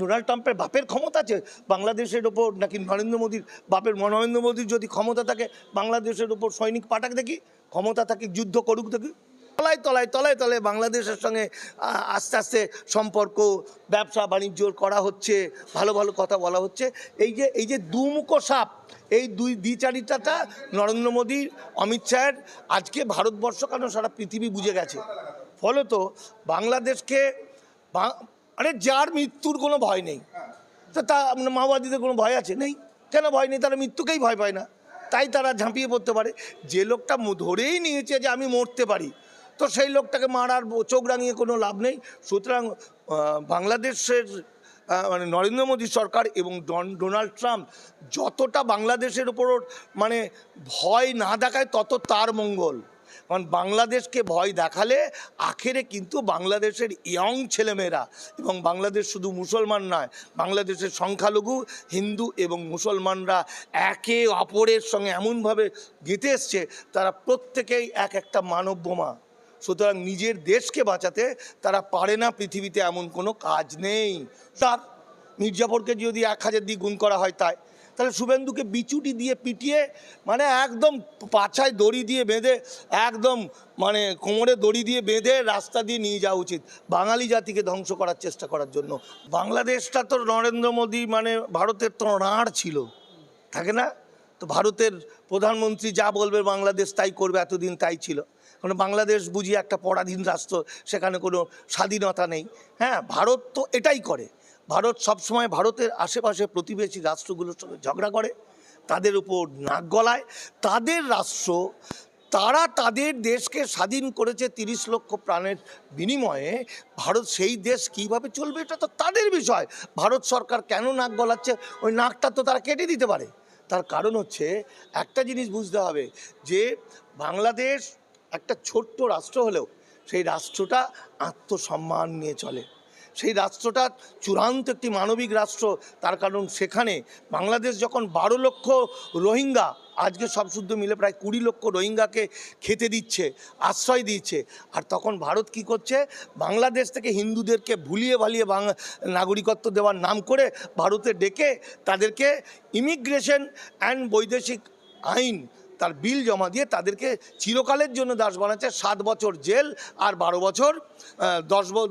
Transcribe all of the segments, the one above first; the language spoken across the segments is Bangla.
ডোনাল্ড ট্রাম্পের বাপের ক্ষমতা আছে বাংলাদেশের ওপর, নাকি নরেন্দ্র মোদীর বাপের নরেন্দ্র মোদীর যদি ক্ষমতা থাকে বাংলাদেশের ওপর সৈনিক পাঠাক দেখি, ক্ষমতা থাকে যুদ্ধ করুক দেখি। তলায় তলায় তলায় তলায় বাংলাদেশের সঙ্গে আস্তে আস্তে সম্পর্ক, ব্যবসা বাণিজ্য করা হচ্ছে, ভালো ভালো কথা বলা হচ্ছে। এই যে দুমুখো সাপ, এই দ্বিচারিতাটা নরেন্দ্র মোদীর, অমিত শাহের আজকে ভারতবর্ষ কেন সারা পৃথিবী বুঝে গেছে। ফলত বাংলাদেশকে আরে যার মৃত্যুর কোনো ভয় নেই, তো তা মাওবাদীদের কোনো ভয় আছে? নেই। কেন ভয় নেই? তারা মৃত্যুকেই ভয় পায় না, তাই তারা ঝাঁপিয়ে পড়তে পারে। যে লোকটা ধরেই নিয়েছে যে আমি মরতে পারি, তো সেই লোকটাকে মারার চোখ রাঙিয়ে কোনো লাভ নেই। সুতরাং বাংলাদেশের মানে নরেন্দ্র মোদী সরকার এবং ডোনাল্ড ট্রাম্প যতটা বাংলাদেশের উপর মানে ভয় না দেখায় তত তার মঙ্গল। কারণ বাংলাদেশকে ভয় দেখালে আখেরে কিন্তু বাংলাদেশের ইয়ং ছেলেমেয়েরা, এবং বাংলাদেশ শুধু মুসলমান নয়, বাংলাদেশের সংখ্যালঘু হিন্দু এবং মুসলমানরা একে অপরের সঙ্গে এমনভাবে গেঁথে এসছে, তারা প্রত্যেকেই এক একটা মানব বোমা। সুতরাং নিজের দেশকে বাঁচাতে তারা পারে না, পৃথিবীতে এমন কোনো কাজ নেই। তার মির্জাফরকে যদি 1000 দিয়ে গুণ করা হয় তাহলে শুভেন্দুকে বিচুটি দিয়ে পিটিয়ে মানে একদম পাছায় দড়ি দিয়ে বেঁধে, একদম মানে কোমরে দড়ি দিয়ে বেঁধে রাস্তা দিয়ে নিয়ে যাওয়া উচিত, বাঙালি জাতিকে ধ্বংস করার চেষ্টা করার জন্য। বাংলাদেশটা তো নরেন্দ্র মোদী মানে ভারতের তো রাঁড় ছিল, থাকে না? তো ভারতের প্রধানমন্ত্রী যা বলবে বাংলাদেশ তাই করবে, এতদিন তাই ছিল। কারণ বাংলাদেশ বুঝি একটা পরাধীন রাষ্ট্র, সেখানে কোনো স্বাধীনতা নেই। হ্যাঁ, ভারত তো এটাই করে। ভারত সবসময় ভারতের আশেপাশে প্রতিবেশী রাষ্ট্রগুলোর সঙ্গে ঝগড়া করে, তাদের উপর নাক গলায়। তাদের রাষ্ট্র, তারা তাদের দেশকে স্বাধীন করেছে 30 লক্ষ প্রাণের বিনিময়ে। ভারত সেই দেশ কীভাবে চলবে এটা তো তাদের বিষয়। ভারত সরকার কেন নাক গলাচ্ছে, ওই নাকটা তো তারা কেটে দিতে পারে। তার কারণ হচ্ছে একটা জিনিস বুঝতে হবে, যে বাংলাদেশ একটা ছোট্ট রাষ্ট্র হলেও সেই রাষ্ট্রটা আত্মসম্মান নিয়ে চলে। সেই রাষ্ট্রটা চূড়ান্ত একটি মানবিক রাষ্ট্র। তার কারণ সেখানে বাংলাদেশ যখন 12 লক্ষ রোহিঙ্গা, আজকে সব শুদ্ধ মিলে প্রায় 20 লক্ষ রোহিঙ্গাকে খেতে দিচ্ছে, আশ্রয় দিচ্ছে, আর তখন ভারত কি করছে, বাংলাদেশ থেকে হিন্দুদেরকে ভুলিয়ে ভালিয়ে নাগরিকত্ব দেওয়ার নাম করে ভারতে ডেকে তাদেরকে ইমিগ্রেশন অ্যান্ড বৈদেশিক আইন তার বিল জমা দিয়ে তাদেরকে চিরকালের জন্য দাস বানাচ্ছে। 7 বছর জেল আর 12 বছর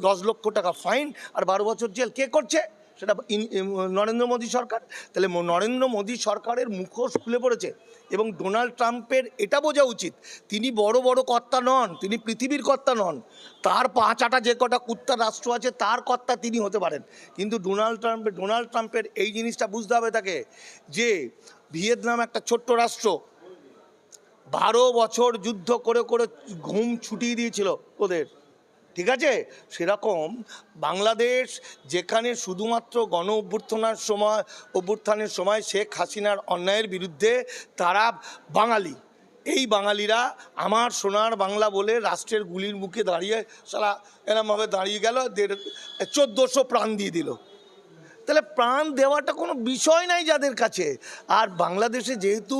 10 লক্ষ টাকা ফাইন আর 12 বছর জেল। কে করছে সেটা? নরেন্দ্র মোদী সরকার। তাহলে নরেন্দ্র মোদী সরকারের মুখোশ খুলে পড়েছে। এবং ডোনাল্ড ট্রাম্পের এটা বোঝা উচিত, তিনি বড় বড় কর্তা নন, তিনি পৃথিবীর কর্তা নন। তার 5-8টা যে কটা কুত্তার রাষ্ট্র আছে তার কর্তা তিনি হতে পারেন, কিন্তু ডোনাল্ড ট্রাম্পের এই জিনিসটা বুঝতে হবে তাকে, যে ভিয়েতনাম একটা ছোট্ট রাষ্ট্র, 12 বছর যুদ্ধ করে করে ঘুম ছুটিয়ে দিয়েছিল ওদের, ঠিক আছে? সেরকম বাংলাদেশ, যেখানে শুধুমাত্র গণ অভ্যুত্থানের সময় শেখ হাসিনার অন্যায়ের বিরুদ্ধে তারা বাঙালি, এই বাঙালিরা আমার সোনার বাংলা বলে রাষ্ট্রের গুলির মুখে দাঁড়িয়ে সারা এরমভাবে দাঁড়িয়ে গেল, 1400 প্রাণ দিয়ে দিল। তাহলে প্রাণ দেওয়াটা কোনো বিষয় নাই যাদের কাছে। আর বাংলাদেশে যেহেতু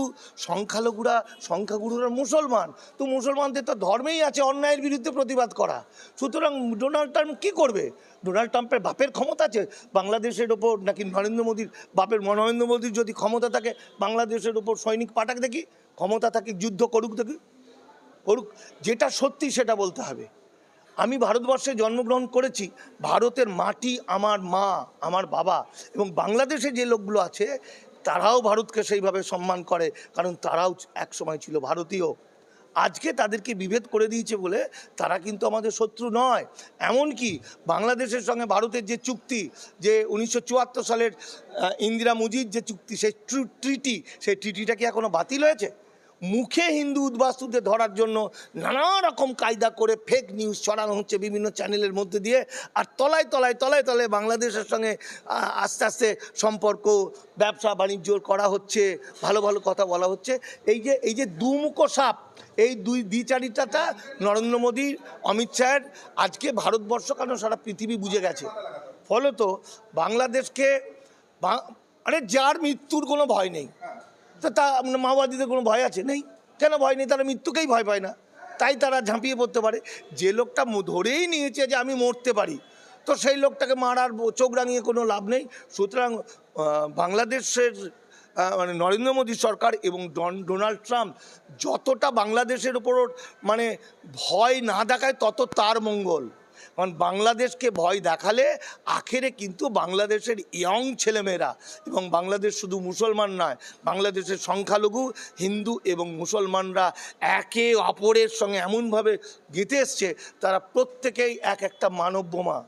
সংখ্যাগুরুরা মুসলমান, তো মুসলমানদের তো ধর্মেই আছে অন্যায়ের বিরুদ্ধে প্রতিবাদ করা। সুতরাং ডোনাল্ড ট্রাম্প কী করবে? ডোনাল্ড ট্রাম্পের বাপের ক্ষমতা আছে বাংলাদেশের ওপর, নাকি নরেন্দ্র মোদীর বাপের নরেন্দ্র মোদীর যদি ক্ষমতা থাকে বাংলাদেশের ওপর সৈনিক পাঠাক দেখি, ক্ষমতা থাকে যুদ্ধ করুক দেখি, করুক। যেটা সত্যি সেটা বলতে হবে। আমি ভারতবর্ষে জন্মগ্রহণ করেছি, ভারতের মাটি আমার মা, আমার বাবা, এবং বাংলাদেশে যে লোকগুলো আছে তারাও ভারতকে সেইভাবে সম্মান করে, কারণ তারাও একসময় ছিল ভারতীয়। আজকে তাদেরকে বিভেদ করে দিয়েছে বলে তারা কিন্তু আমাদের শত্রু নয়। এমনকি বাংলাদেশের সঙ্গে ভারতের যে চুক্তি, যে 1974 সালের ইন্দিরা মুজির যে চুক্তি, সেই ট্রিটিটা কি এখনও বাতিল হয়েছে? মুখে হিন্দু উদ্বাস্তুদের ধরার জন্য নানা রকম কায়দা করে ফেক নিউজ ছড়ানো হচ্ছে বিভিন্ন চ্যানেলের মধ্যে দিয়ে, আর তলায় তলায় তলায় তলায় বাংলাদেশের সঙ্গে আস্তে আস্তে সম্পর্ক, ব্যবসা বাণিজ্য করা হচ্ছে, ভালো ভালো কথা বলা হচ্ছে। এই যে দুমুখো সাপ, এই দ্বিচারিতাটা নরেন্দ্র মোদী, অমিত শাহের আজকে ভারতবর্ষ কেন সারা পৃথিবী বুঝে গেছে। ফলত বাংলাদেশকে আরে যার মৃত্যুর কোনো ভয় নেই, তো তা মাওবাদীদের কোনো ভয় আছে? নেই। কেন ভয় নেই? তারা মৃত্যুকেই ভয় পায় না, তাই তারা ঝাঁপিয়ে পড়তে পারে। যে লোকটা ধরেই নিয়েছে যে আমি মরতে পারি, তো সেই লোকটাকে মারার চোখ রাঙিয়ে কোনো লাভ নেই। সুতরাং বাংলাদেশের মানে নরেন্দ্র মোদী সরকার এবং ডোনাল্ড ট্রাম্প যতটা বাংলাদেশের উপর মানে ভয় না দেখায় তত তার মঙ্গল। কারণ বাংলাদেশকে ভয় দেখালে আখেরে কিন্তু বাংলাদেশের ইয়ং ছেলেমেয়েরা, এবং বাংলাদেশ শুধু মুসলমান নয়, বাংলাদেশের সংখ্যালঘু হিন্দু এবং মুসলমানরা একে অপরের সঙ্গে এমনভাবে গেঁথে এসছে, তারা প্রত্যেকেই এক একটা মানব বোমা।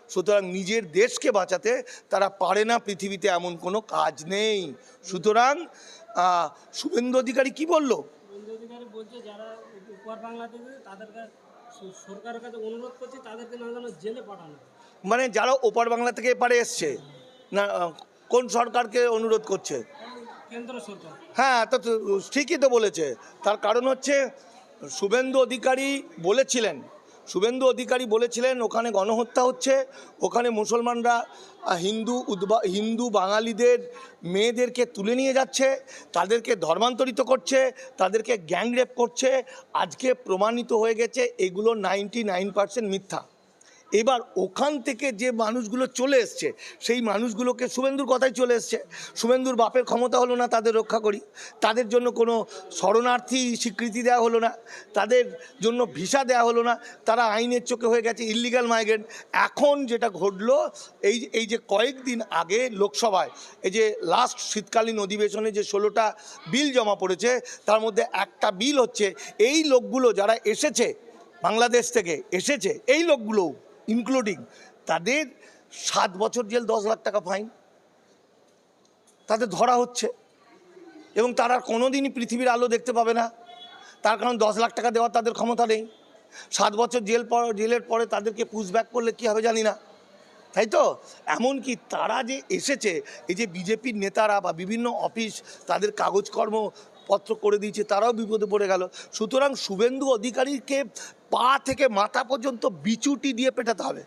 সুতরাং নিজের দেশকে বাঁচাতে তারা পারে না, পৃথিবীতে এমন কোনো কাজ নেই। সুতরাং শুভেন্দু অধিকারী কি বলল? শুভেন্দু অধিকারী বলছে যারা উপর বাংলাদেশে তাদেরকে সরকারের কাছে অনুরোধ করছে তাদেরকে না যেন জেলে পাঠানো। মানে যারা ওপার বাংলা থেকে এপারে এসছে না, কোন সরকারকে অনুরোধ করছে? কেন্দ্র সরকার। হ্যাঁ, তো ঠিকই তো বলেছে। তার কারণ হচ্ছে শুভেন্দু অধিকারী বলেছিলেন ওখানে গণহত্যা হচ্ছে, ওখানে মুসলমানরা হিন্দু বাঙালিদের মেয়েদেরকে তুলে নিয়ে যাচ্ছে, তাদেরকে ধর্মান্তরিত করছে, তাদেরকে গ্যাংরেপ করছে। আজকে প্রমাণিত হয়ে গেছে এগুলো 99% মিথ্যা। এবার ওখান থেকে যে মানুষগুলো চলে এসছে, সেই মানুষগুলোকে শুভেন্দুর কথাই চলে এসছে, শুভেন্দুর বাপের ক্ষমতা হলো না তাদের রক্ষা করি, তাদের জন্য কোনো শরণার্থী স্বীকৃতি দেওয়া হলো না, তাদের জন্য ভিসা দেওয়া হলো না, তারা আইনের চোখে হয়ে গেছে ইল্লিগাল মাইগ্রেন্ট। এখন যেটা ঘটলো, এই যে কয়েকদিন আগে লোকসভায় এই যে লাস্ট শীতকালীন অধিবেশনে যে 16টা বিল জমা পড়েছে, তার মধ্যে একটা বিল হচ্ছে এই লোকগুলো যারা এসেছে বাংলাদেশ থেকে এসেছে, এই লোকগুলোও ইনক্লুডিং, তাদের 7 বছর জেল, 10 লাখ টাকা ফাইন, তাদের ধরা হচ্ছে এবং তারা কোনো দিনই পৃথিবীর আলো দেখতে পাবে না। তার কারণ 10 লাখ টাকা দেওয়ার তাদের ক্ষমতা নেই। 7 বছর জেলের পরে তাদেরকে পুশব্যাক করলে কী হবে জানি না, তাই তো? এমনকি তারা যে এসেছে, এই যে বিজেপির নেতারা বা বিভিন্ন অফিস তাদের কাগজকর্মপত্র করে দিয়েছে, তারাও বিপদে পড়ে গেল। সুতরাং শুভেন্দু অধিকারীকে পা থেকে মাথা পর্যন্ত বিচুটি দিয়ে পেটাতে হবে,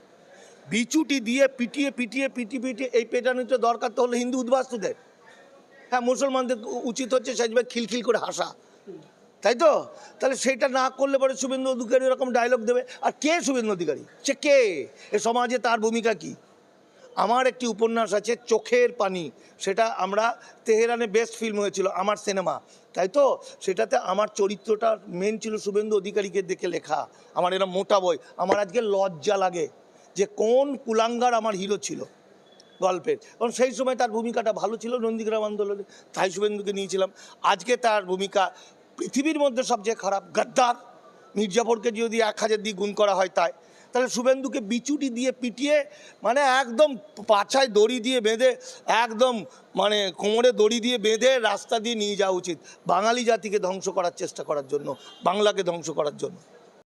বিচুটি দিয়ে পিটিয়ে এই পেটানোটা দরকার তো হলো হিন্দু উদ্বাস্তুদের। হ্যাঁ, মুসলমানদের উচিত হচ্ছে সেজবে খিলখিল করে হাসা, তাই তো? তাহলে সেটা না করলে পরে শুভেন্দু অধিকারী এরকম ডায়লগ দেবে। আর কে শুভেন্দু অধিকারী? সে কে? এ সমাজে তার ভূমিকা কি? আমার একটি উপন্যাস আছে চোখের পানি, সেটা আমরা তেহরানে বেস্ট ফিল্ম হয়েছিল, আমার সিনেমা, তাই তো? সেটাতে আমার চরিত্রটা মেন ছিল শুভেন্দু অধিকারীকে দেখে লেখা। আমার এরকম মোটা বই, আমার আজকে লজ্জা লাগে যে কোন কুলাঙ্গার আমার হিরো ছিল গল্পের, কারণ সেই সময় তার ভূমিকাটা ভালো ছিল নন্দীগ্রাম আন্দোলনে, তাই শুভেন্দুকে নিয়েছিলাম। আজকে তার ভূমিকা পৃথিবীর মধ্যে সবচেয়ে খারাপ, গাদ্দার। মির্জাফরকে যদি 1000 দিয়ে গুণ করা হয় তাই, তাহলে শুভেন্দুকে বিচুটি দিয়ে পিটিয়ে মানে একদম পাছায় দড়ি দিয়ে বেঁধে, একদম মানে কোমরে দড়ি দিয়ে বেঁধে রাস্তা দিয়ে নিয়ে যাওয়া উচিত, বাঙালি জাতিকে ধ্বংস করার চেষ্টা করার জন্য, বাংলাকে ধ্বংস করার জন্য।